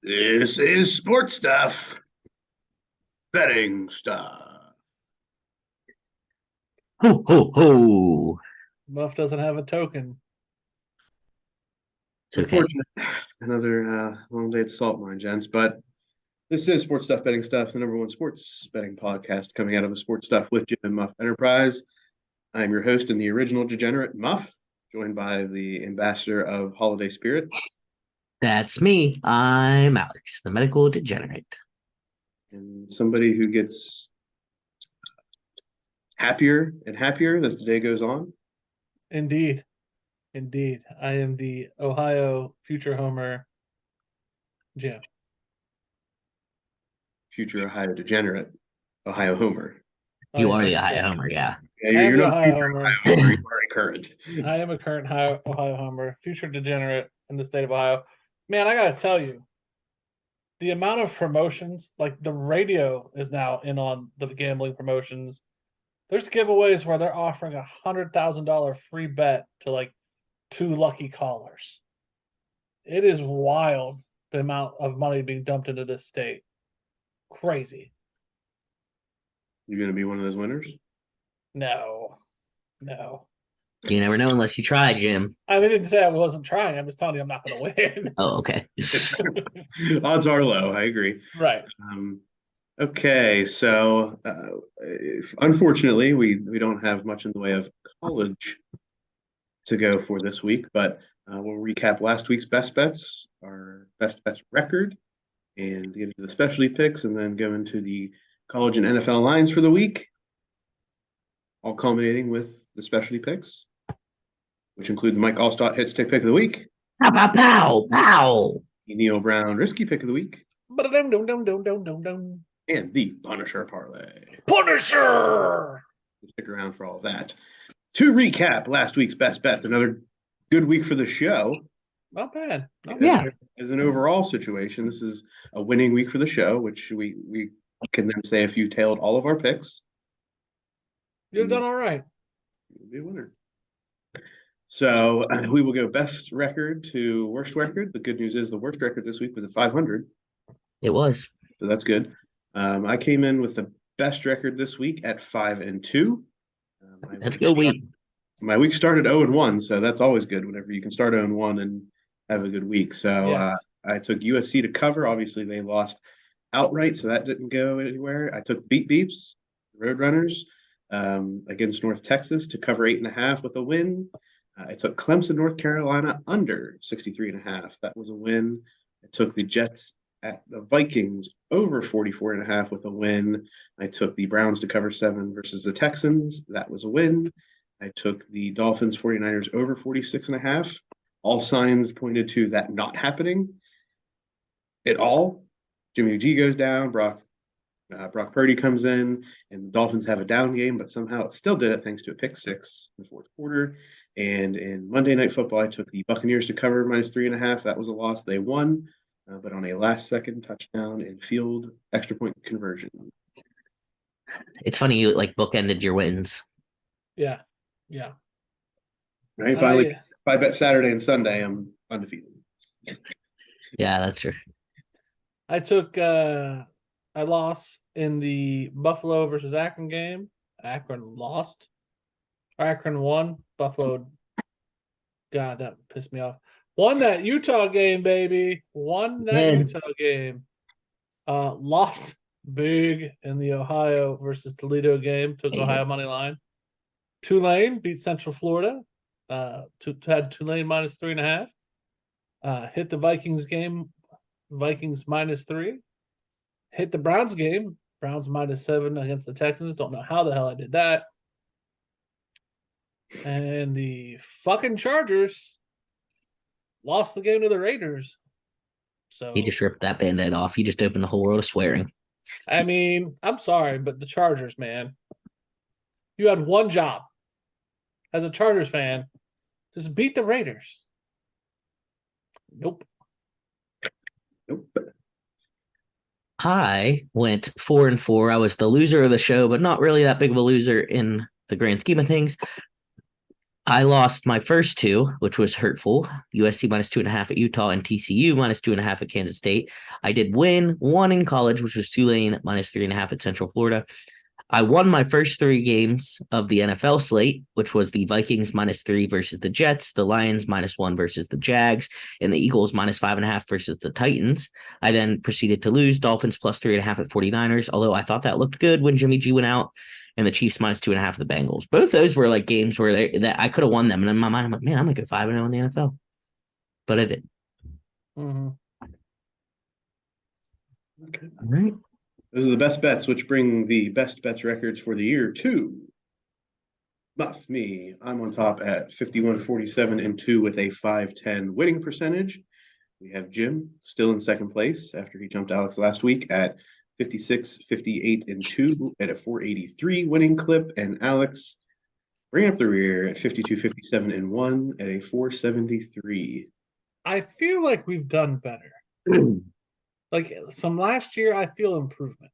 This is sports stuff, betting stuff. Ho, ho, ho. Muff doesn't have a token. It's okay. Unfortunate. Another long day at the salt mine, gents. But this is sports stuff, betting stuff, the number one sports betting podcast coming out of the sports stuff with Jim and Muff Enterprise. I'm your host and the original degenerate, Muff, joined by the ambassador of holiday spirit. That's me. I'm Alex, the medical degenerate. And somebody who gets happier and happier as the day goes on. Indeed. I am the Ohio future homer, Jim. Future Ohio degenerate, Ohio homer. You are the Ohio homer, yeah. Yeah, you're not Ohio future homer. Ohio homer. You're already current. I am a current Ohio homer, future degenerate in the state of Ohio. Man, I gotta tell you, the amount of promotions, like the radio is now in on the gambling promotions. There's giveaways where they're offering $100,000 free bet to like 2 lucky callers. It is wild the amount of money being dumped into this state. Crazy. You're going to be one of those winners? No. You never know unless you try, Jim. I didn't say I wasn't trying. I'm just telling you I'm not going to win. Oh, okay. Odds are low. I agree. Right. Okay, so unfortunately, we don't have much in the way of college to go for this week, but we'll recap last week's best bets, our best bets record, and get into the specialty picks, and then go into the college and NFL lines for the week, all culminating with the specialty picks, which include the Mike Allstott hit stick pick of the week, Pow, pow, pow, pow. the Neil Brown risky pick of the week, Ba-dum-dum-dum-dum-dum-dum. and the Punisher parlay. Punisher! Stick around for all of that. To recap last week's best bets, another good week for the show. Not bad. Yeah. As an overall situation, this is a winning week for the show, which we can then say if you tailed all of our picks, You've done all right. you'll be a winner. So we will go best record to worst record. The good news is the worst record this week was at 500. It was. So that's good. I came in with the best record this week at 5-2. That's a good week. My week started 0-1, so that's always good whenever you can start 0-1 and have a good week. So Yes. I took USC to cover. Obviously, they lost outright, so that didn't go anywhere. I took Beat Beeps, Roadrunners, against North Texas to cover 8.5 with a win. I took Clemson, North Carolina under 63.5. That was a win. I took the Jets at the Vikings over 44.5 with a win. I took the Browns to cover 7 versus the Texans. That was a win. I took the Dolphins 49ers over 46.5. All signs pointed to that not happening at all. Jimmy G goes down. Brock Purdy comes in, and the Dolphins have a down game, but somehow it still did it thanks to a pick six in the fourth quarter. And in Monday Night Football, I took the Buccaneers to cover -3.5. That was a loss. They won, but on a last-second touchdown and field extra point conversion. It's funny you like bookended your wins. Yeah. Right? Finally, if I bet Saturday and Sunday, I'm undefeated. Yeah, that's true. I took I lost in the Buffalo versus Akron game. Akron lost. Akron won. Buffalo. God, that pissed me off. Won that Utah game, baby. Utah game. Lost big in the Ohio versus Toledo game. Took Ohio money line. Tulane beat Central Florida. Had Tulane -3.5. Hit the Vikings game. Vikings -3. Hit the Browns game. Browns -7 against the Texans. Don't know how the hell I did that. And the fucking Chargers lost the game to the Raiders. So You just ripped that band-aid off. You just opened the whole world of swearing. I mean, I'm sorry, but the Chargers, man. You had one job as a Chargers fan. Just beat the Raiders. Nope. I went 4-4. I was the loser of the show, but not really that big of a loser in the grand scheme of things. I lost my first two, which was hurtful. USC minus 2.5 at Utah and TCU minus 2.5 at Kansas State. I did win one in college, which was Tulane minus 3.5 at Central Florida. I won my first three games of the NFL slate, which was the Vikings -3 versus the Jets, the Lions -1 versus the Jags, and the Eagles -5.5 versus the Titans. I then proceeded to lose Dolphins +3.5 at 49ers, although I thought that looked good when Jimmy G went out, and the Chiefs -2.5 of the Bengals. Both those were like games where that I could have won them. And in my mind, I'm like, man, I'm going to go 5-0 in the NFL. But I did. Mm-hmm. Okay. All right. Those are the best bets, which bring the best bets records for the year to Muff, me. I'm on top at 51-47-2 with a 510 winning percentage. We have Jim still in second place after he jumped Alex last week at 56-58-2 at a 483 winning clip, and Alex bringing up the rear at 52-57-1 at a 473. I feel like we've done better. Like some last year, I feel improvement.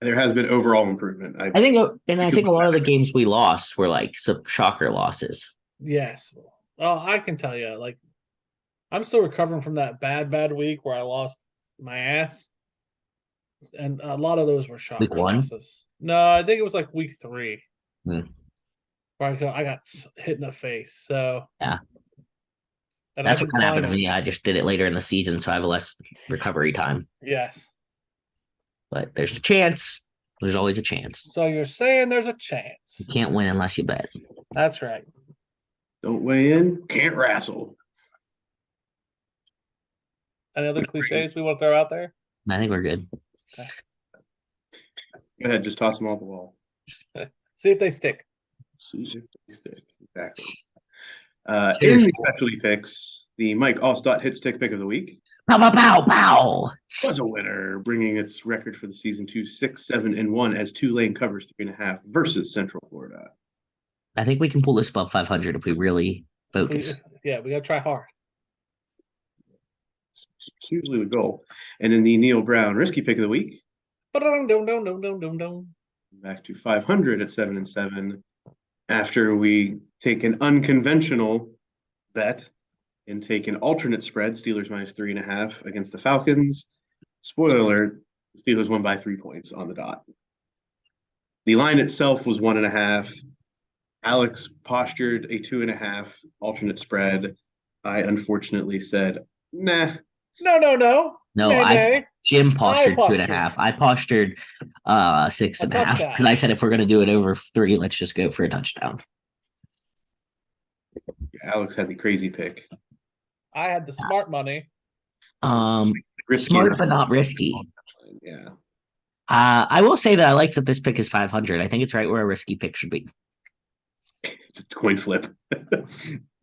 There has been overall improvement. I think a lot of the games we lost were like some shocker losses. Yes. Oh, I can tell you, like, I'm still recovering from that bad week where I lost my ass, and a lot of those were shocker Week 1? losses. No, I think it was like week 3. Hmm. Where I got hit in the face. So Yeah. and That's I've what been kind of happened to climbing. me. I just did it later in the season, so I have less recovery time. Yes. But there's a chance. There's always a chance. So you're saying there's a chance. You can't win unless you bet. That's right. Don't weigh in, can't wrestle. Any other cliches we want to throw out there? I think we're good. Okay. Go ahead, just toss them off the wall. See if they stick. Exactly. In the specialty picks, the Mike Allstott hit stick pick of the week Pow, pow, pow, pow. was a winner, bringing its record for the season to 6-7-1 as Tulane covers 3.5 versus Central Florida. I think we can pull this above 500 if we really focus. We gotta try hard. It's usually the goal. And in the Neil Brown risky pick of the week, back to 500 at 7-7 after we take an unconventional bet and take an alternate spread, Steelers -3.5 against the Falcons. Spoiler alert, the Steelers won by 3 points on the dot. The line itself was 1.5. Alex postured a 2.5 alternate spread. I unfortunately said, nah. No. No, Jim postured postured. 2.5. I postured 6.5 touchdown. because I said if we're gonna do it over 3, let's just go for a touchdown. Alex had the crazy pick. I had the smart money. Risky Smart enough. but not risky. Yeah. I will say that I like that this pick is 500. I think it's right where a risky pick should be. It's a coin flip.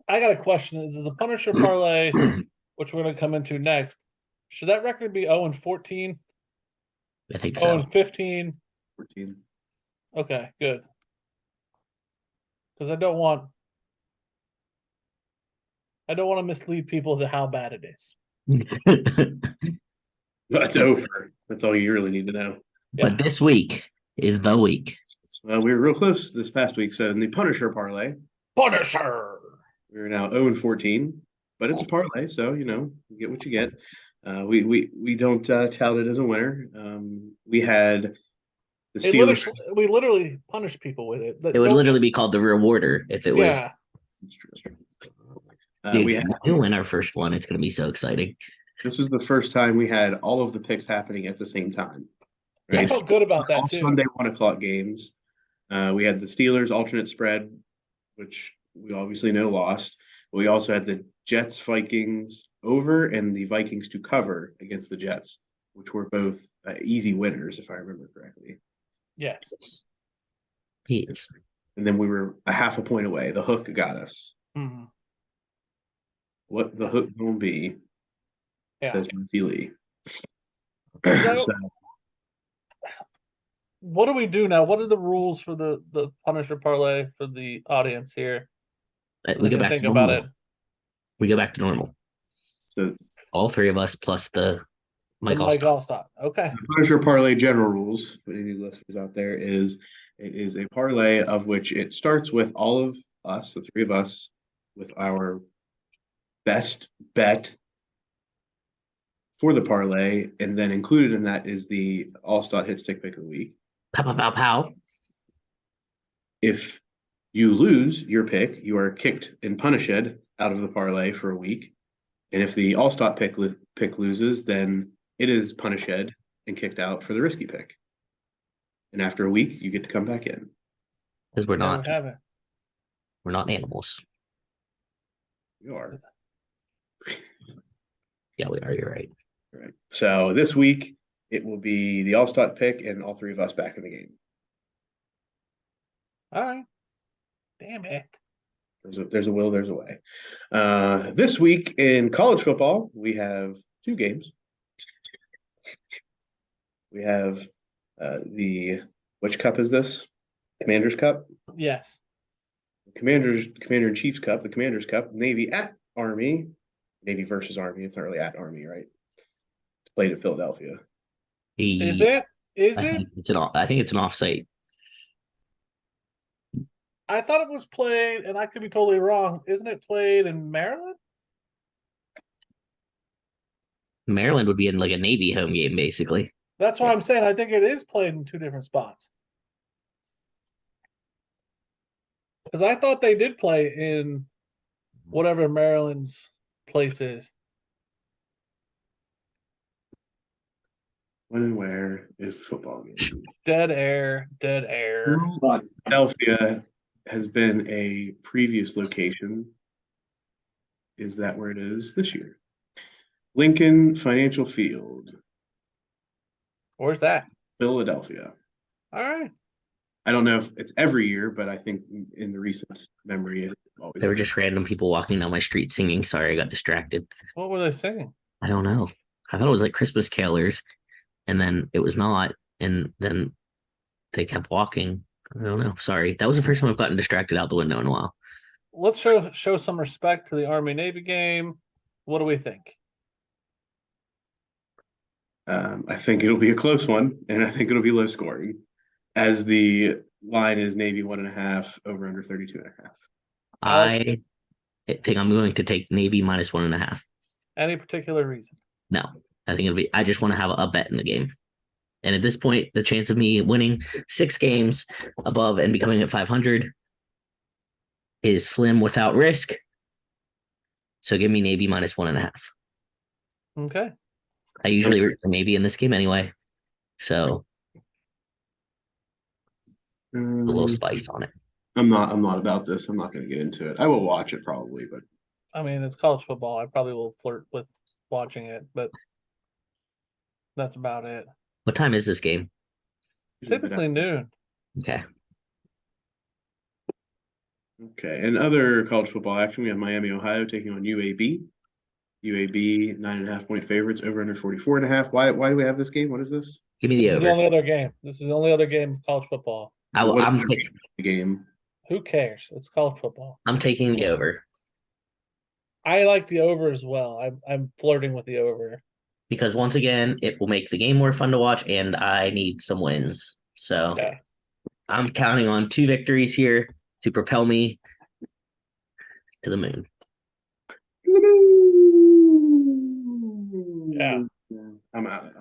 I got a question. Is the Punisher parlay, which we're gonna come into next, should that record be 0-14? I think so. 0-15? 14. Okay, good. Because I don't want to mislead people to how bad it is. That's over. That's all you really need to know. Yeah. But this week is the week. We were real close this past week. So in the Punisher parlay, Punisher. we're now 0-14, but it's a parlay, so you get what you get. We don't tout it as a winner. We had the Steelers. We literally punish people with it. It would literally be called the rewarder if it was. Yeah. It's true. Dude, We had, we win our first one. It's going to be so exciting. this was the first time we had all of the picks happening at the same time. I Yes. felt good about that All too. Sunday 1:00 games. We had the Steelers alternate spread, which we obviously know lost. But we also had the Jets Vikings over and the Vikings to cover against the Jets, which were both easy winners, if I remember correctly. Yes. He is. And then we were a half a point away. The hook got us. Mhm. What the hook gonna be? Yeah. Says Murphy Lee. So, what do we do now? What are the rules for the Punisher parlay for the audience here? So We they go can back think to about normal. it. We go back to normal. So All three of us plus the Mike Mike Allstott. Allstott. Okay. the Punisher parlay general rules for any listeners out there is it is a parlay of which it starts with all of us, the three of us, with our best bet for the parlay, and then included in that is the all-star hit stick pick of the week. Pow, pow, pow, pow. If you lose your pick, you are kicked and punished out of the parlay for a week. And if the all-star pick loses, then it is punished and kicked out for the risky pick. And after a week, you get to come back in. Because we're There not we have it. we're not animals. You are. Yeah, we are. You're right. Right. So this week, it will be the all-star pick and all three of us back in the game. All right. Damn it. There's a will, there's a way. This week in college football, we have two games. We have which cup is this? Commander's Cup? Yes. Commander and Chiefs Cup, the Commander's Cup, Navy at Army. Navy versus Army. It's not really at Army, right? It's played at Philadelphia. Is Yeah, it? Is I it? think it's an offsite. I thought it was played, and I could be totally wrong. Isn't it played in Maryland? Maryland would be in like a Navy home game, basically. That's why Yeah. I'm saying I think it is played in two different spots. Because I thought they did play in whatever Maryland's place is. When and where is the football game? Dead air, dead air. Philadelphia has been a previous location. Is that where it is this year? Lincoln Financial Field, Where's that? Philadelphia. All right. I don't know if it's every year, but I think in the recent memory, it always There were just random people walking down my street singing. Sorry, I got distracted. What were they singing? I don't know. I thought it was like Christmas carolers, and then it was not. And then they kept walking. I don't know. Sorry. That was the first time I've gotten distracted out the window in a while. Let's show some respect to the Army Navy game. What do we think? I think it'll be a close one, and I think it'll be low scoring, as the line is Navy 1.5 over under 32.5. I think I'm going to take Navy minus 1.5. Any particular reason? No, I think I just want to have a bet in the game. And at this point, the chance of me winning 6 games above and becoming at 500 is slim without risk. So give me Navy minus 1.5. Okay. I usually root for Navy in this game anyway. So a little spice on it. I'm not about this. I'm not going to get into it. I will watch it probably, but I mean, it's college football. I probably will flirt with watching it, but that's about it. What time is this game? Typically noon. Okay. Okay. And other college football action, we have Miami, Ohio taking on UAB. UAB 9.5-point favorites over under 44.5. Why do we have this game? What is this? Give me This the is the over. only other game. This is the only other game of college football. I'm the taking game. Who cares? It's college football. I'm taking the over I like the over as well. I'm flirting with the over. because once again, it will make the game more fun to watch, and I need some wins. So Yeah. I'm counting on 2 victories here to propel me to the moon. Yeah. I'm out.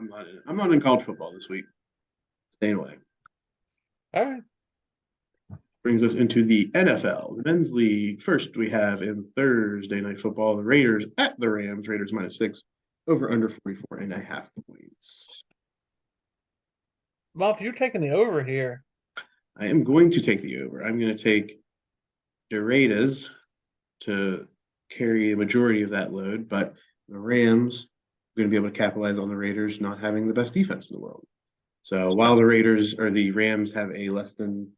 I'm not in college football this week. Staying away. All right. Brings us into the NFL, the men's league. First, we have in Thursday night football, the Raiders at the Rams. Raiders -6 over under 44.5 points. Muff, you're taking the over here. I am going to take the over. I'm going to take the Raiders to carry a majority of that load, but the Rams are going to be able to capitalize on the Raiders not having the best defense in the world. So while the Rams have a less than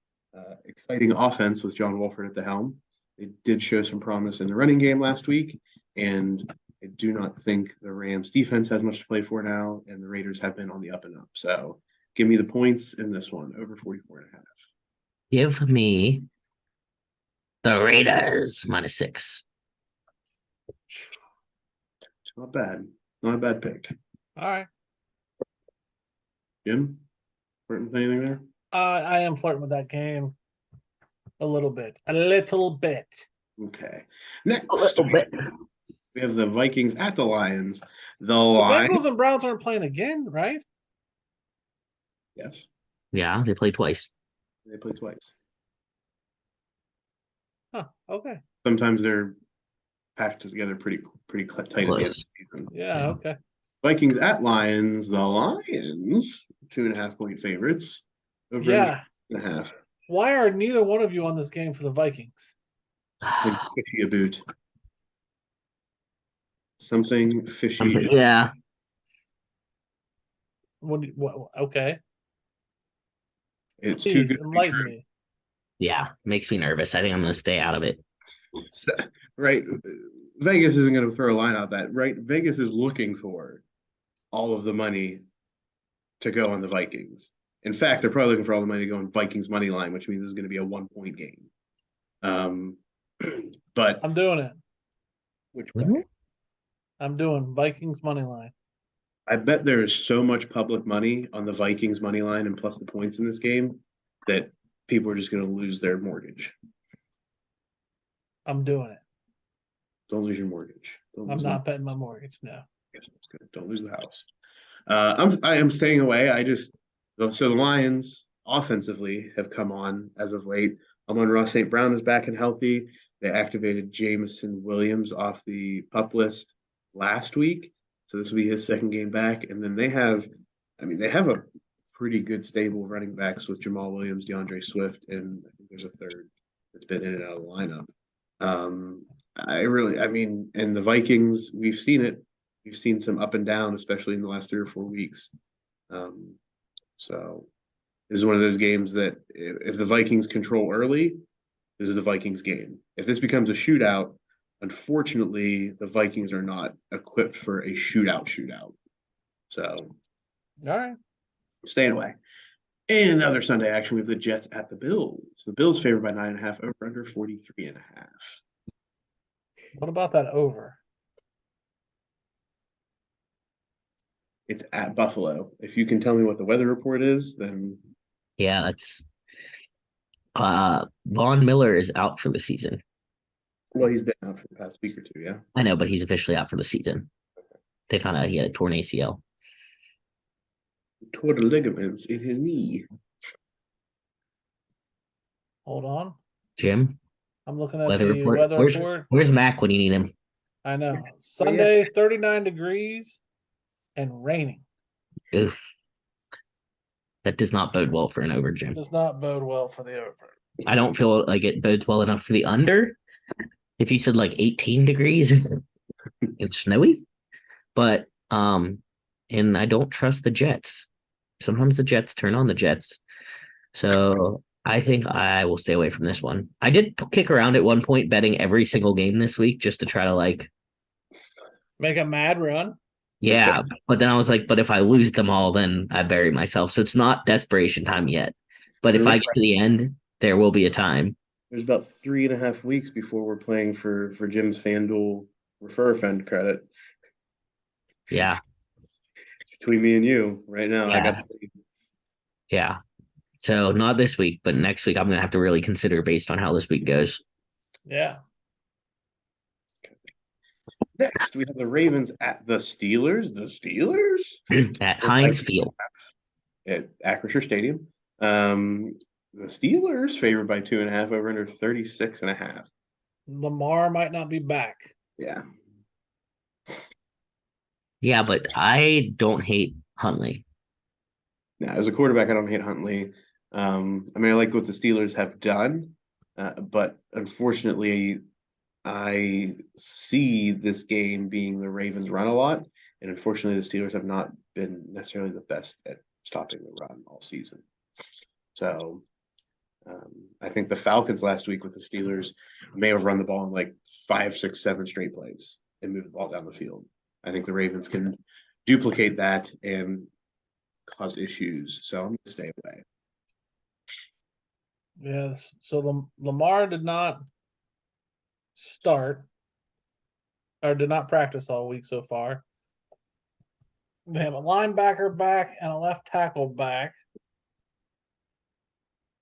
exciting offense with John Wolford at the helm, they did show some promise in the running game last week, and I do not think the Rams defense has much to play for now, and the Raiders have been on the up and up. So give me the points in this one, over 44.5. Give me the Raiders -6. Not bad. Not a bad pick. All right. Jim? Flirting with anything there? I am flirting with that game. A little bit. A little bit. Okay. A Next, little bit. we have the Vikings at the Lions. The The Lions. Bengals and Browns aren't playing again, right? Yes, Yeah, they played twice. they play twice. Huh. Okay. Sometimes they're packed together pretty tight at the end of the Close. season. Yeah. Okay. Vikings at Lions. The Lions, 2.5-point favorites. Over Yeah. 2.5. Why are neither one of you on this game for the Vikings? Something fishy about. Something fishy. Yeah. What? Okay. It's too Please good to be enlighten true. me. Yeah. Makes me nervous. I think I'm going to stay out of it. Right. Vegas isn't going to throw a line out that, right? Vegas is looking for all of the money to go on the Vikings. In fact, they're probably looking for all the money to go on Vikings money line, which means it's going to be a 1-point game. But I'm doing it. which Mhm. way? I'm doing Vikings money line. I bet there is so much public money on the Vikings money line and plus the points in this game that people are just going to lose their mortgage. I'm doing it. Don't lose your mortgage. Don't I'm lose not betting my mortgage. No. Yes, that's good. Don't lose the house. I am staying away. So the Lions offensively have come on as of late. Amon-Ra St. Brown is back and healthy. They activated Jameson Williams off the PUP list last week, so this will be his second game back. And then they have a pretty good stable of running backs with Jamal Williams, DeAndre Swift, and I think there's a third that's been in and out of the lineup. And the Vikings, we've seen it. We've seen some up and down, especially in the last 3 or 4 weeks. So this is one of those games that if the Vikings control early, this is the Vikings game. If this becomes a shootout, unfortunately, the Vikings are not equipped for a shootout. So All right. staying away. In another Sunday action, we have the Jets at the Bills. The Bills favored by 9.5, over under 43.5. What about that over? It's at Buffalo. If you can tell me what the weather report is, then Yeah. That's Von Miller is out for the season. well, he's been out for the past week or two, yeah. I know, but he's officially out for the season. They found out he had a torn ACL. Tore the ligaments in his knee. Hold on. Jim, I'm looking at weather the report. weather Where's report. where's Mac when you need him? I know. Sunday, 39 degrees and raining. Oof. That does not bode well for an over, Jim. Does not bode well for the over. I don't feel like it bodes well enough for the under. If you said like 18 degrees and snowy, but and I don't trust the Jets. Sometimes the Jets turn on the Jets. So I think I will stay away from this one. I did kick around at one point betting every single game this week just to try to Make a mad run. yeah, but then I was like, but if I lose them all, then I bury myself. So it's not desperation time yet. But if I get to the end, there will be a time. There's about 3.5 weeks before we're playing for Jim's FanDuel refer a friend credit. Yeah. It's between me and you right now. Yeah. I got Yeah. So not this week, but next week I'm gonna have to really consider based on how this week goes. Yeah. next. We have the Ravens at the Steelers. The Steelers At Heinz Field. at Acrisure Stadium. The Steelers favored by 2.5, over under 36.5. Lamar might not be back. Yeah. Yeah, but I don't hate Huntley. Now, as a quarterback, I don't hate Huntley. I like what the Steelers have done, but unfortunately, I see this game being the Ravens run a lot, and unfortunately, the Steelers have not been necessarily the best at stopping the run all season. So I think the Falcons last week with the Steelers may have run the ball in like 5, 6, 7 straight plays and moved the ball down the field. I think the Ravens can duplicate that and cause issues. So I'm going to stay away. Yeah. So Lamar did not start or did not practice all week so far. They have a linebacker back and a left tackle back.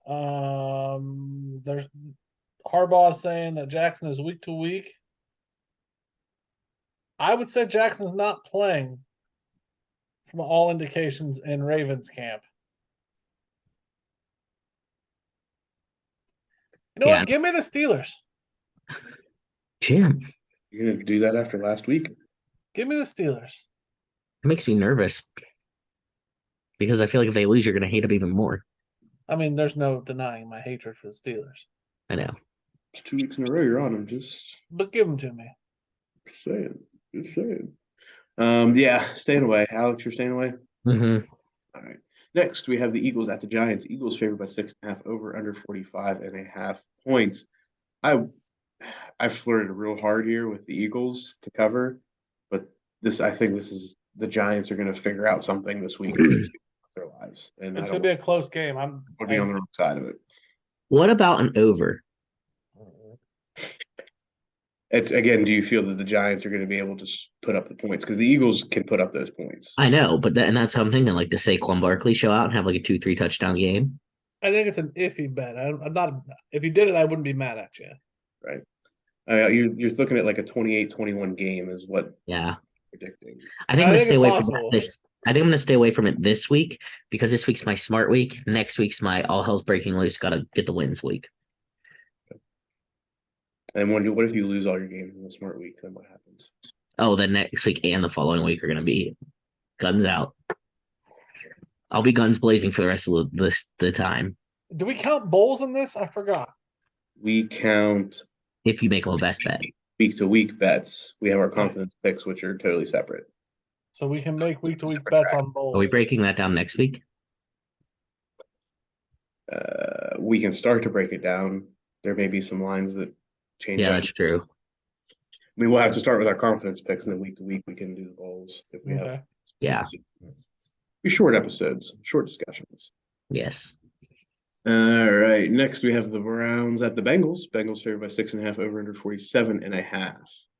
There's Harbaugh is saying that Jackson is week to week. I would say Jackson's not playing from all indications in Ravens camp. You know Yeah. what? Give me the Steelers. Jim, You're gonna do that after last week? Give me the Steelers. it makes me nervous because I feel like if they lose, you're going to hate them even more. I mean, there's no denying my hatred for the Steelers, I know. It's 2 weeks in a row you're on them. Just but give them to me. saying. Just saying. Yeah, staying away. Alex, you're staying away? Hmm. All right. Next, we have the Eagles at the Giants. Eagles favored by 6.5, over under 45.5 points. I flirted real hard here with the Eagles to cover, but I think this is the Giants are going to figure out something this week with their lives, and It's I gonna don't be a close game. want to be on the wrong side of it. What about an over? It's again, do you feel that the Giants are going to be able to put up the points? Because the Eagles can put up those points. I know, but and that's what I'm thinking. Like the Saquon Barkley show out and have like a 2-3 touchdown game. I think it's an iffy bet. I'm not. If you did it, I wouldn't be mad at you. Right. You're looking at like a 28-21 game is what Yeah. predicting. I think I'm going to stay it's away from possible. this. I think I'm going to stay away from it this week because this week's my smart week. Next week's my all hell's breaking loose. Got to get the wins week. And what if you lose all your games in the smart week? Then what happens? Oh, the next week and the following week are going to be guns out. I'll be guns blazing for the rest of the time. Do we count bowls in this? I forgot. We count If you make them a best bet. week to week bets. We have our confidence picks, which are totally separate. So we can make week to week Separate bets track. on bowls. Are we breaking that down next week? We can start to break it down. There may be some lines that change. Yeah, up. that's true. I mean, we'll have to start with our confidence picks, and then week to week we can do the bowls if we have. Okay. Yeah. Be short episodes, short discussions. Yes. All right. Next, we have the Browns at the Bengals. Bengals favored by 6.5, over under 47.5.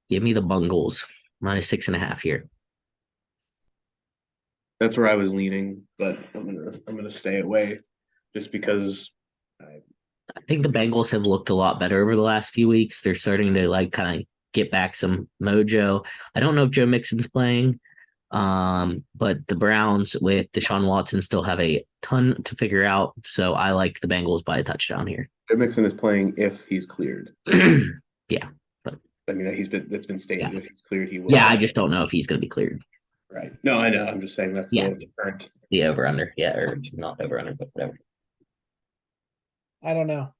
Give me the Bungles minus 6.5 here. That's where I was leaning, but I'm gonna stay away, just because. I think the Bengals have looked a lot better over the last few weeks. They're starting to like kind of get back some mojo. I don't know if Joe Mixon's playing, but the Browns with Deshaun Watson still have a ton to figure out. So I like the Bengals by a touchdown here. Joe Mixon is playing if he's cleared. Yeah, but I mean it's been stated if he's cleared he will. Yeah, I just don't know if he's going to be cleared. Right. No, I know. I'm just saying that's the current. The over under, yeah, or not over under, but whatever. I don't know.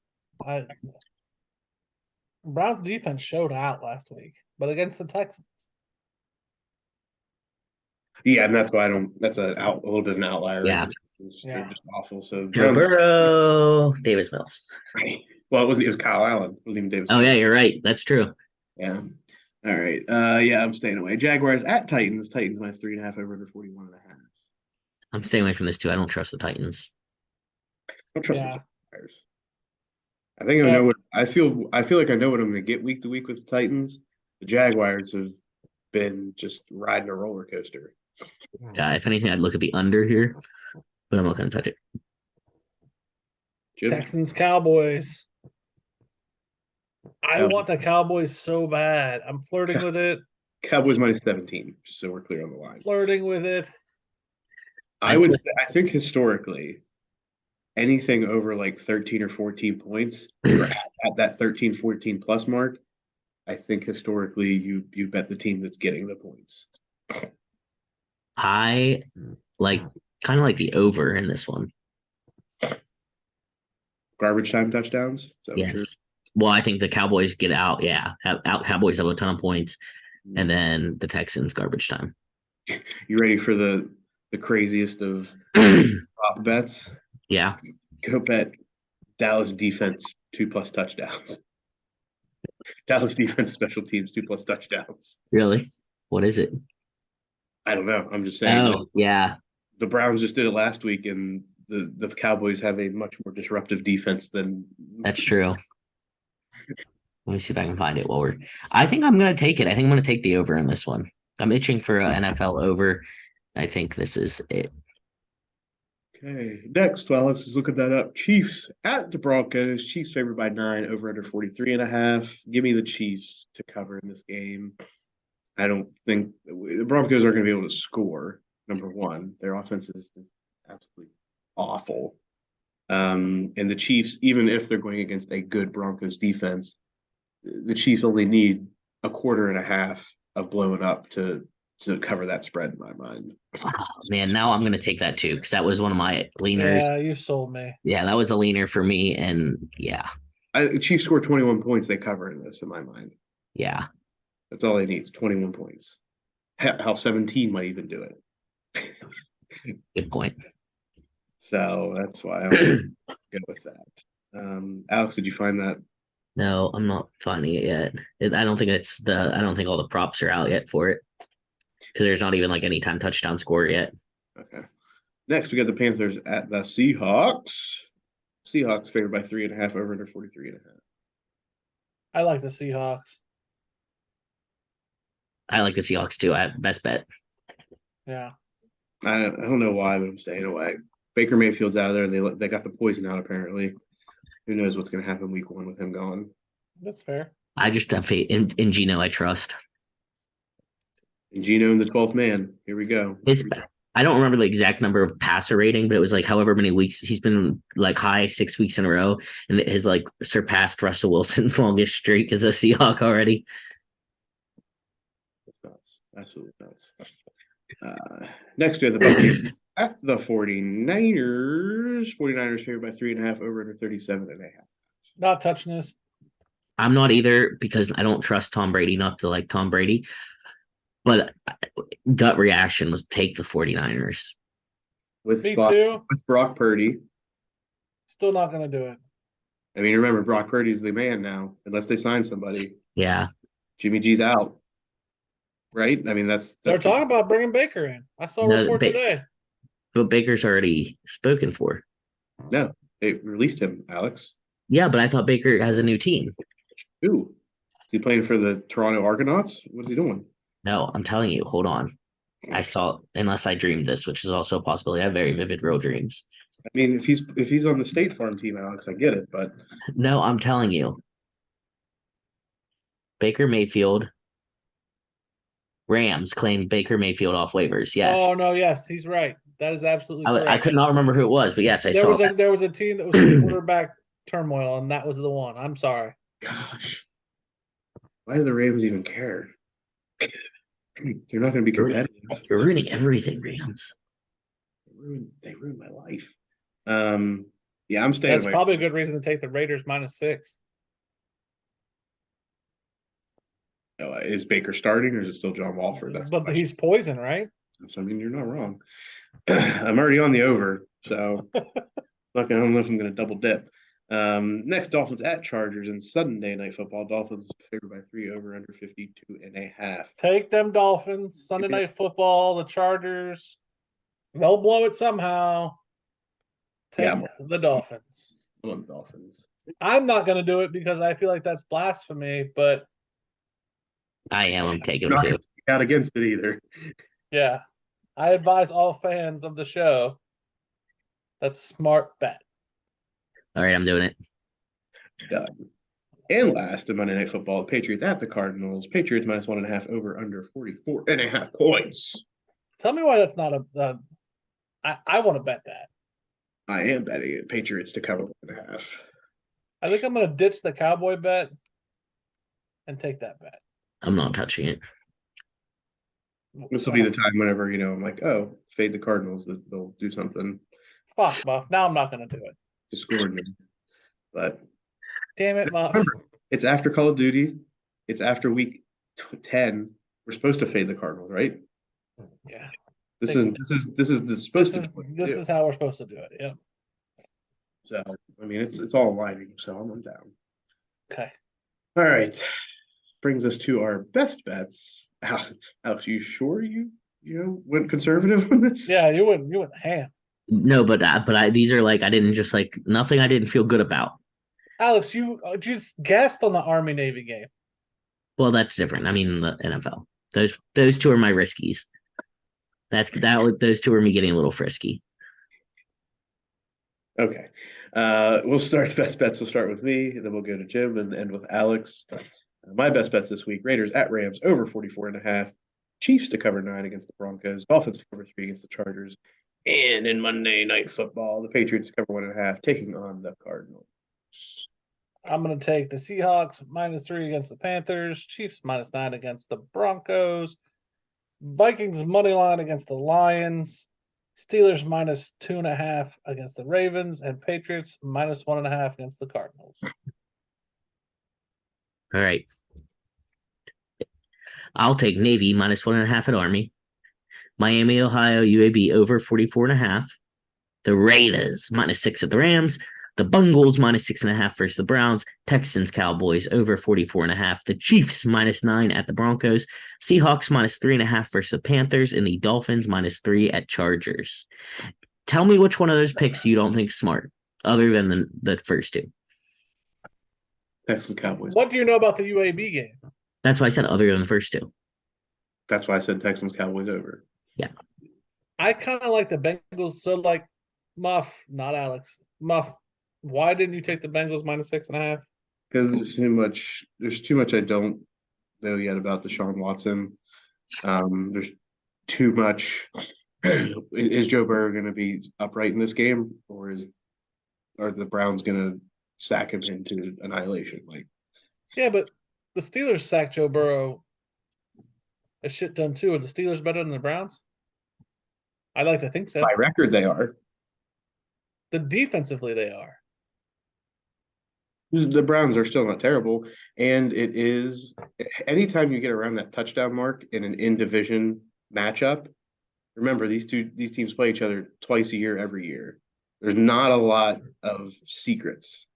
Browns defense showed out last week, but against the Texans. Yeah, and that's why I don't. That's a little bit of an outlier. Yeah, they're just awful. So Joe Burrow, Davis Mills. Right. Well, it was Kyle Allen. It wasn't even Davis. Oh, yeah, you're right. That's true. Yeah. All right. Yeah, I'm staying away. Jaguars at Titans. Titans minus 3.5, over under 41.5. I'm staying away from this too. I don't trust the Titans. I don't trust the Jaguars. I think I know what I feel. I feel like I know what I'm going to get week to week with the Titans. The Jaguars have been just riding a roller coaster. Yeah, if anything, I'd look at the under here, but I'm not going to touch it. Jim? Texans, Cowboys. I want the Cowboys so bad. I'm flirting with it. Cowboys minus 17, just so we're clear on the line. Flirting with it. I would say, I think historically, anything over like 13 or 14 points, or at that 13, 14 plus mark, I think historically you bet the team that's getting the points. I like kind of like the over in this one. Garbage time touchdowns? Yes. True? Well, I think the Cowboys get out. Yeah. Cowboys have a ton of points. And then the Texans garbage time. You ready for the craziest of prop bets? Yeah. Go bet Dallas defense 2+ touchdowns. Dallas defense special teams 2+ touchdowns. Really? What is it? I don't know. I'm just saying. Oh, yeah. The Browns just did it last week, and the Cowboys have a much more disruptive defense than. That's true. Let me see if I can find it while we're. I think I'm going to take it. I think I'm going to take the over in this one. I'm itching for an NFL over. I think this is it. Okay, next, while Alex is looking that up, Chiefs at the Broncos. Chiefs favored by 9, over under 43.5. Give me the Chiefs to cover in this game. I don't think the Broncos are going to be able to score. Number one, their offense is absolutely awful. And the Chiefs, even if they're going against a good Broncos defense, the Chiefs only need a quarter and a half of blowing up to cover that spread in my mind. Oh, man, now I'm gonna take that too because that was one of my leaners. Yeah, you sold me. Yeah, that was a leaner for me, and yeah, Chiefs score 21 points. They cover in this, in my mind. yeah. That's all they need, 21 points. How 17 might even do it. Good point. So that's why I'm going to go with that. Alex, did you find that? No, I'm not finding it yet. I don't think I don't think all the props are out yet for it because there's not even like anytime touchdown score yet. Okay. Next, we got the Panthers at the Seahawks. Seahawks favored by 3.5, over under 43.5. I like the Seahawks. I like the Seahawks too. I best bet. Yeah. I don't know why, but I'm staying away. Baker Mayfield's out of there. They got the poison out apparently. Who knows what's going to happen week 1 with him gone? That's fair. I just have faith in Gino. I trust. And Gino and the 12th man. Here we go. I don't remember the exact number of passer rating, but it was like however many weeks he's been like high 6 weeks in a row, and it has like surpassed Russell Wilson's longest streak as a Seahawk already. That's nuts. Absolutely nuts. Next, we have the Buccaneers at the 49ers. 49ers favored by 3.5, over under 37.5. Not touching this. I'm not either because I don't trust Tom Brady, not to like Tom Brady. But gut reaction was take the 49ers. Me too. With Brock Purdy. Still not going to do it. I mean, remember, Brock Purdy's the man now, unless they sign somebody. Yeah. Jimmy G's out. Right? I mean, that's They're talking about bringing Baker in. I saw a report today. But Baker's already spoken for. No, they released him, Alex. Yeah, but I thought Baker has a new team. Who? Is he playing for the Toronto Argonauts? What's he doing? No, I'm telling you, hold on. I saw, unless I dreamed this, which is also a possibility. I have very vivid real dreams. I mean, if he's on the State Farm team, Alex, I get it, but no, I'm telling you. Baker Mayfield. Rams claimed Baker Mayfield off waivers. Yes. Oh no, yes, he's right. That is absolutely correct. I could not remember who it was, but yes, I saw. There was a team that was in quarterback turmoil, and that was the one. I'm sorry. Gosh, why do the Rams even care? You're not going to be competitive. You're ruining everything, Rams. They ruined my life. Yeah, I'm staying. That's probably a good reason to take the Raiders -6. Oh, is Baker starting, or is it still John Walford? But he's poison, right? So, I mean, you're not wrong. I'm already on the over, so I don't know if I'm going to double dip. Next, Dolphins at Chargers in Sunday Night Football. Dolphins favored by 3, over under 52.5. Take them Dolphins. Sunday Night Football. The Chargers. They'll blow it somehow. Take the Dolphins. Dolphins. I'm not going to do it because I feel like that's blasphemy, but I am. I'm taking them too. Out against it either. Yeah, I advise all fans of the show. That's smart bet. All right, I'm doing it. Done. And last in Monday Night Football, the Patriots at the Cardinals. Patriots -1.5, over under 44.5 points. Tell me why that's not a. I want to bet that. I am betting it. Patriots to cover 1.5. I think I'm going to ditch the Cowboy bet and take that bet. I'm not touching it. This will be the time whenever, I'm like, oh, fade the Cardinals, that they'll do something. Fuck, Muff. Now I'm not going to do it. To score me. But damn it, Muff. Remember, it's after Call of Duty. It's after week 10. We're supposed to fade the Cardinals, right? Yeah. This is how we're supposed to do it. Yeah. So I mean, it's all aligning. So I'm down. Okay. All right. Brings us to our best bets. Alex, you sure you went conservative on this? Yeah, you went ham. No, but these are like I didn't just like nothing I didn't feel good about. Alex, you just guessed on the Army Navy game. Well, that's different. I mean, the NFL. Those two are my riskies. Those two are me getting a little frisky. Okay. We'll start the best bets. We'll start with me, then we'll go to Jim and end with Alex. My best bets this week: Raiders at Rams over 44.5, Chiefs to cover 9 against the Broncos, Dolphins to cover 3 against the Chargers, and in Monday Night Football, the Patriots to cover 1.5, taking on the Cardinals. I'm going to take the Seahawks -3 against the Panthers, Chiefs -9 against the Broncos, Vikings money line against the Lions, Steelers -2.5 against the Ravens, and Patriots -1.5 against the Cardinals. All right. I'll take Navy -1.5 at Army. Miami, Ohio, UAB over 44.5. The Raiders -6 at the Rams. The Bengals -6.5 versus the Browns. Texans, Cowboys over 44.5. The Chiefs -9 at the Broncos. Seahawks -3.5 versus the Panthers. And the Dolphins -3 at Chargers. Tell me which one of those picks you don't think is smart, other than the first two. Texans Cowboys. What do you know about the UAB game? That's why I said other than the first two. That's why I said Texans Cowboys over. Yeah. I kind of like the Bengals. So, like, Muff, not Alex. Muff, why didn't you take the Bengals -6.5? Because there's too much. There's too much I don't know yet about Deshaun Watson. There's too much. Is Joe Burrow going to be upright in this game, or are the Browns going to sack him into annihilation? Like, Yeah, but the Steelers sacked Joe Burrow a shit ton too. Are the Steelers better than the Browns? I'd like to think so. by record, they are. The defensively they are. The Browns are still not terrible, and it is anytime you get around that touchdown mark in an in division matchup. Remember, these teams play each other twice a year, every year. There's not a lot of secrets.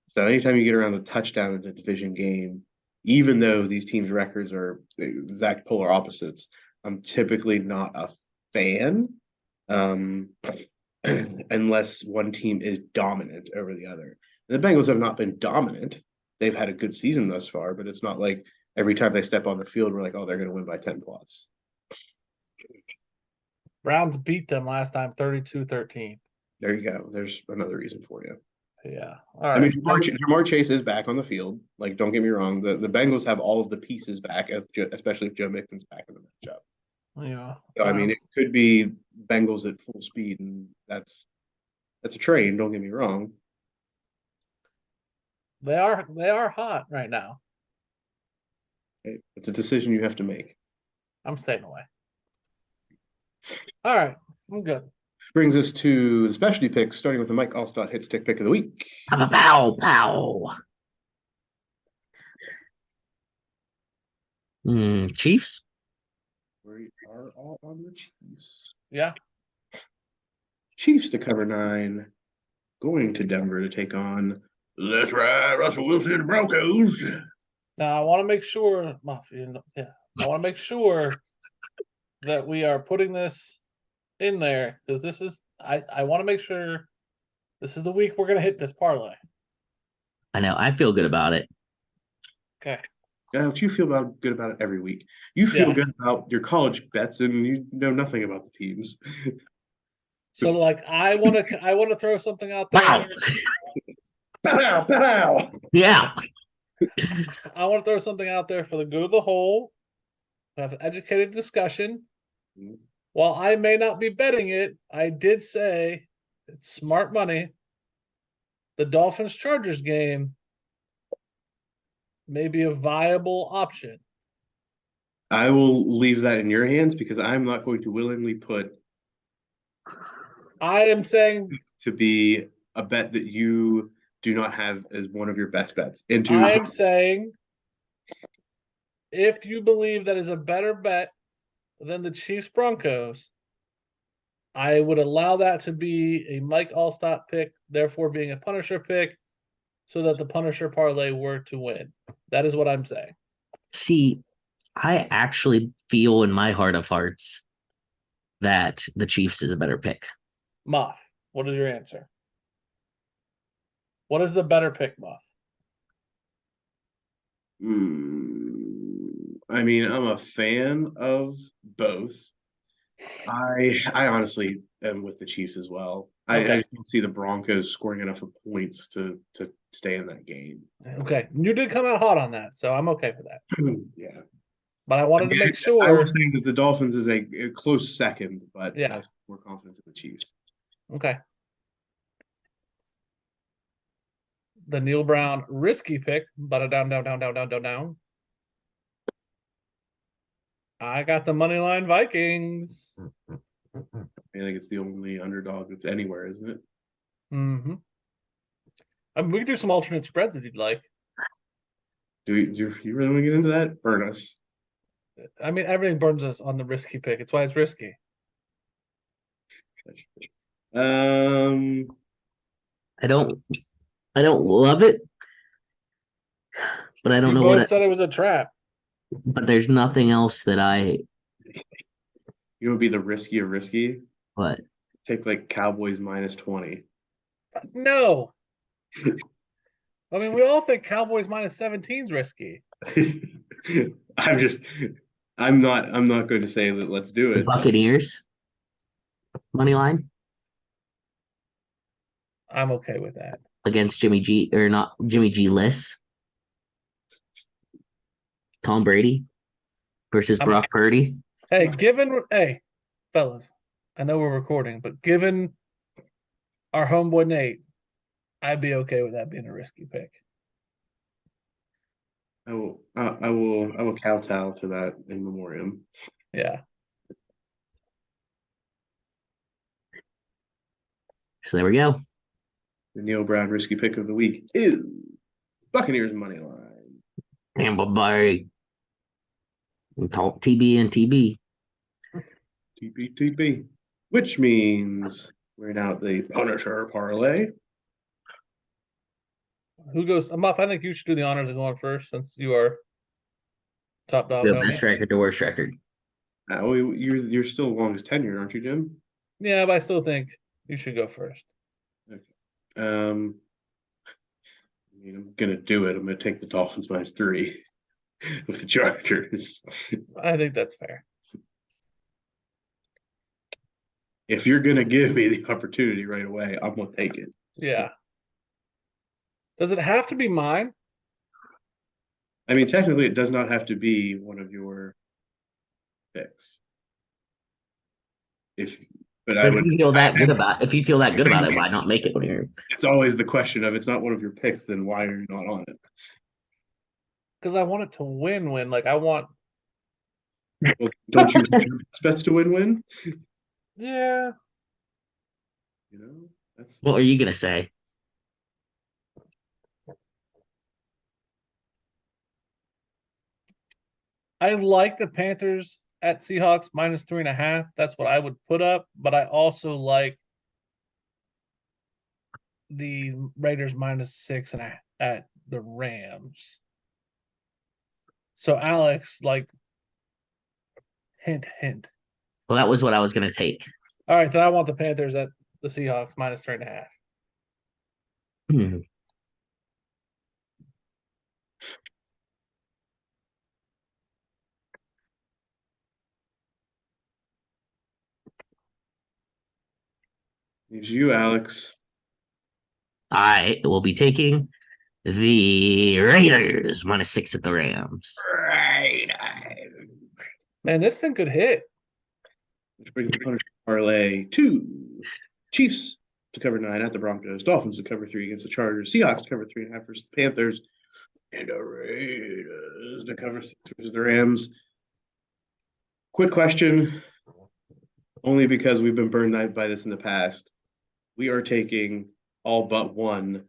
So anytime you get around the touchdown in a division game, even though these teams' records are exact polar opposites, I'm typically not a fan, um, unless one team is dominant over the other. And the Bengals have not been dominant. They've had a good season thus far, but it's not like every time they step on the field, we're like, oh, they're going to win by 10 plus. Browns beat them last time 32-13. There you go. There's another reason for you. Yeah. All I right. mean, Jamar Chase is back on the field. Like, don't get me wrong. The Bengals have all of the pieces back, especially if Joe Mixon's back in the matchup. Yeah. So, I mean, it could be Bengals at full speed, and that's a train. Don't get me wrong. They are hot right now. It's a decision you have to make. I'm staying away. All right. I'm good. Brings us to the specialty picks, starting with the Mike Allstott hit stick pick of the week. Pow, pow. Chiefs? We are all on the Chiefs. Yeah. Chiefs to cover 9, going to Denver to take on, that's right, Russell Wilson and the Broncos. Now I want to make sure, I want to make sure that we are putting this in there because this is I want to make sure this is the week we're gonna hit this parlay. I know. I feel good about it. Okay. Alex, you feel good about it every week. You feel good about your college bets, and you know nothing about the teams. So, like, I want to throw something out there. Wow. Pow, pow. Yeah. I want to throw something out there for the good of the whole. Have an educated discussion. While I may not be betting it, I did say it's smart money. The Dolphins Chargers game may be a viable option. I will leave that in your hands because I'm not going to willingly put. I am saying to be a bet that you do not have as one of your best bets into. I am saying if you believe that is a better bet than the Chiefs Broncos, I would allow that to be a Mike Allstott pick, therefore being a Punisher pick, so that the Punisher parlay were to win. That is what I'm saying. See, I actually feel in my heart of hearts that the Chiefs is a better pick. Muff, what is your answer? What is the better pick, Muff? I mean, I'm a fan of both. I honestly am with the Chiefs as well. I Okay. just don't see the Broncos scoring enough of points to stay in that game. Okay. You did come out hot on that, so I'm okay for that. Yeah. But I wanted to make I will sure. say that the Dolphins is a close second, but I Yeah. have more confidence in the Chiefs. Okay. The Neil Brown risky pick, but a down. I got the money line Vikings. I think it's the only underdog that's anywhere, isn't it? Mm-hmm. I mean, we could do some alternate spreads if you'd like. Do you really want to get into that? Burn us. I mean, everything burns us on the risky pick. It's why it's risky. Um, I don't love it, but I don't You know both said it was a trap. but there's nothing else that you would be the risky of risky. but Take like Cowboys minus 20. No. I mean, we all think Cowboys minus 17 is risky. I'm not going to say that let's do it. Buccaneers money line I'm okay with that. against Jimmy G or not Jimmy G list. Tom Brady versus Brock Purdy. Hey, fellas, I know we're recording, but given our homeboy Nate, I'd be okay with that being a risky pick. I will kowtow to that in memoriam. Yeah. So there we go. The Neil Brown risky pick of the week is Buccaneers money line. Tampa Bay. We talk TB and TB. TP, which means we're now at the Punisher parlay. Who goes? Muff, I think you should do the honors of going first since you are top dog. The homie. best record to worst record. You're still longest tenure, aren't you, Jim? Yeah, but I still think you should go first. Okay. I mean, I'm gonna do it. I'm gonna take the Dolphins minus 3 with the Chargers. I think that's fair. If you're gonna give me the opportunity right away, I'm gonna take it. Yeah. Does it have to be mine? I mean, technically, it does not have to be one of your picks. But I If would. you feel that good about it, why not make it one of your? It's always the question of it's not one of your picks, then why are you not on it? Because I want it to win. Like I want. Well, don't you want your bets to win? Yeah. You know, that's What are you gonna say? I like the Panthers at Seahawks minus 3.5. That's what I would put up. But I also like the Raiders minus 6.5 at the Rams. So Alex, like, hint. Well, that was what I was gonna take. All right, then I want the Panthers at the Seahawks minus 3.5. Hmm. it's you, Alex. I will be taking the Raiders minus 6 at the Rams. Right. Man, this thing could hit. Which brings the Punisher parlay to Chiefs to cover 9 at the Broncos, Dolphins to cover 3 against the Chargers, Seahawks to cover 3.5 versus the Panthers, and the Raiders to cover 6 versus the Rams. Quick question, only because we've been burned by this in the past. We are taking all but one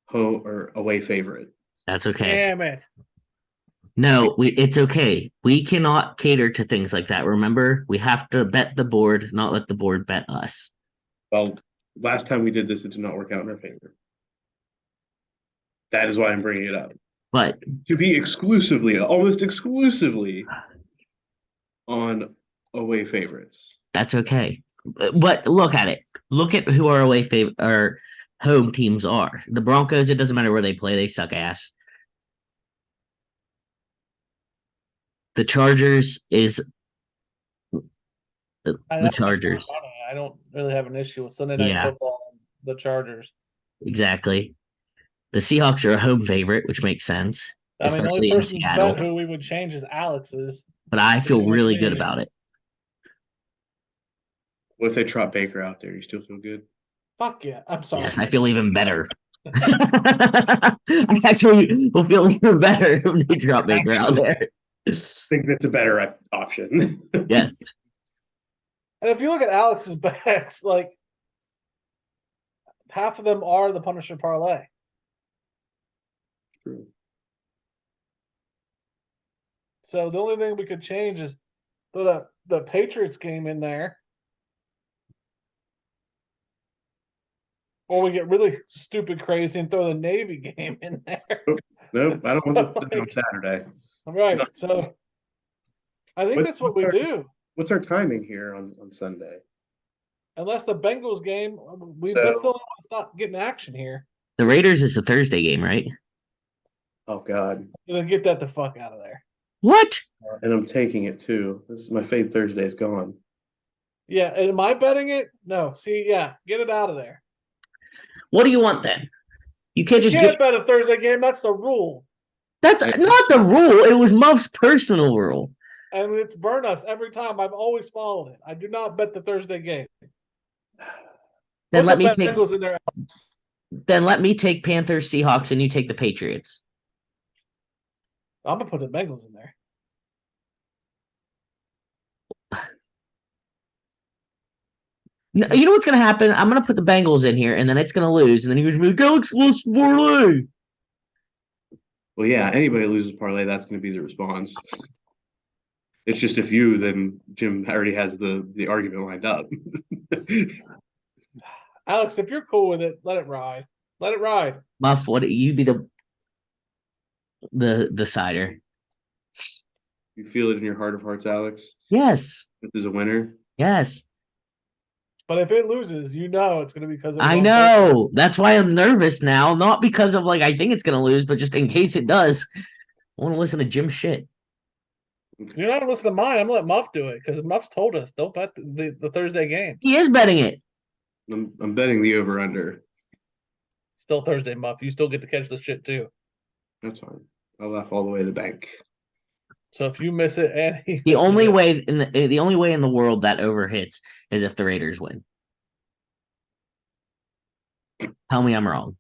home or away favorite. That's okay. Damn it. No, it's okay. We cannot cater to things like that. Remember, we have to bet the board, not let the board bet us. Well, last time we did this, it did not work out in our favor. That is why I'm bringing it up. But to be almost exclusively on away favorites. that's okay. But look at it. Look at who our our home teams are. The Broncos, it doesn't matter where they play, they suck ass. The Chargers is The That's just Chargers. funny. I don't really have an issue with Sunday Night Yeah, Football and the Chargers. exactly. The Seahawks are a home favorite, which makes sense, I mean, the only especially in person's bet Seattle. who we would change is Alex's. But I feel Between you and really good me. about it. What if they trot Baker out there? You still feel good? Fuck yeah. I'm sorry. Yes, I feel even better. I actually will feel even better if they drop Baker out there. I think that's a better option. Yes. And if you look at Alex's bets, like half of them are the Punisher parlay. True. So the only thing we could change is throw the Patriots game in there. Or we get really stupid crazy and throw the Navy game in there. Nope, I don't want this So, on Saturday. All right. So I think that's what we do. What's our timing here on Sunday? Unless the Bengals game, that's the only one that's not getting action here. The Raiders is the Thursday game, right? Oh God. Then get that the fuck out of there. What? And I'm taking it too. This is my fade Thursday is gone. Yeah, am I betting it? No. See, yeah, get it out of there. What do you want then? You can't just Can't bet a Thursday game. That's the rule. That's not the rule. It was Muff's personal rule. And it's burn us every time. I've always followed it. I do not bet the Thursday game. Then Put let the me take. Bengals in there. Then let me take Panthers, Seahawks, and you take the Patriots. I'm gonna put the Bengals in there. You know what's going to happen? I'm going to put the Bengals in here, and then it's going to lose, and then you're going to be like, Alex lost parlay. Well, yeah, anybody loses parlay, that's going to be the response. It's just if you, then Jim already has the argument lined up. Alex, if you're cool with it, let it ride. Let it ride. Muff, what you be the decider? You feel it in your heart of hearts, Alex. Yes. This is a winner. Yes. But if it loses, you know it's going to be because of I know. That's why I'm nervous now. Not because of I think it's going to lose, but just in case it does. I want to listen to Jim's shit. You're not listening to mine. I'm going to let Muff do it because Muff's told us don't bet the Thursday game. He is betting it. I'm betting the over under. Still Thursday, Muff. You still get to catch the shit too. That's fine. I'll laugh all the way to the bank. So if you miss it, and The only way in the world that over hits is if the Raiders win. Tell me I'm wrong.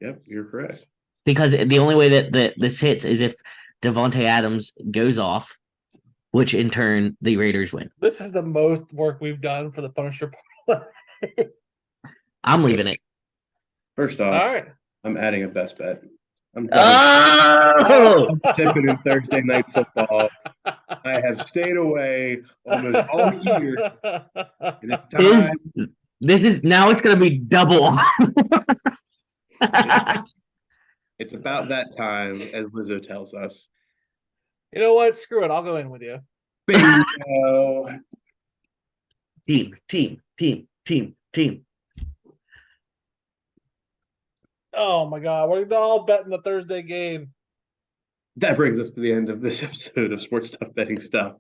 Yep, you're correct. Because the only way that this hits is if Devontae Adams goes off, which in turn the Raiders win. This is the most work we've done for the Punisher. I'm leaving it. First off, All right. I'm adding a best bet. I'm tipping in Thursday night football. I have stayed away almost all year, and it's time. This is now it's going to be double. It's about that time, as Lizzo tells us. You know what? Screw it. I'll go in with you. Bingo. Team. Oh my God. We're all betting the Thursday game. That brings us to the end of this episode of Sports Stuff Betting Stuff.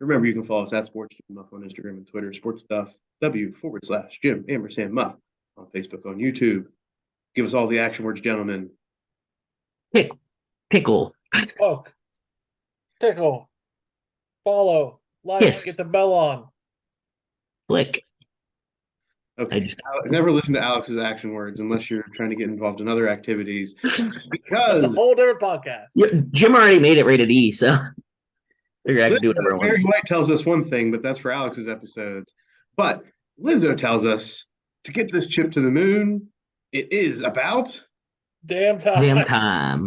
Remember, you can follow us at Sports Jim Muff on Instagram and Twitter, Sports Stuff W/Jim _ Muff on Facebook, on YouTube. Give us all the action words, gentlemen. Pickle. Poke. Tickle. Follow. Like. Yes. Get the bell on. Click. Okay. Never listen to Alex's action words unless you're trying to get involved in other activities. Because That's a whole different podcast. Jim already made it rated E, so figure I can do whatever I want. Barry White tells us one thing, but that's for Alex's episodes. But Lizzo tells us to get this chip to the moon, it is about Damn time. Damn time.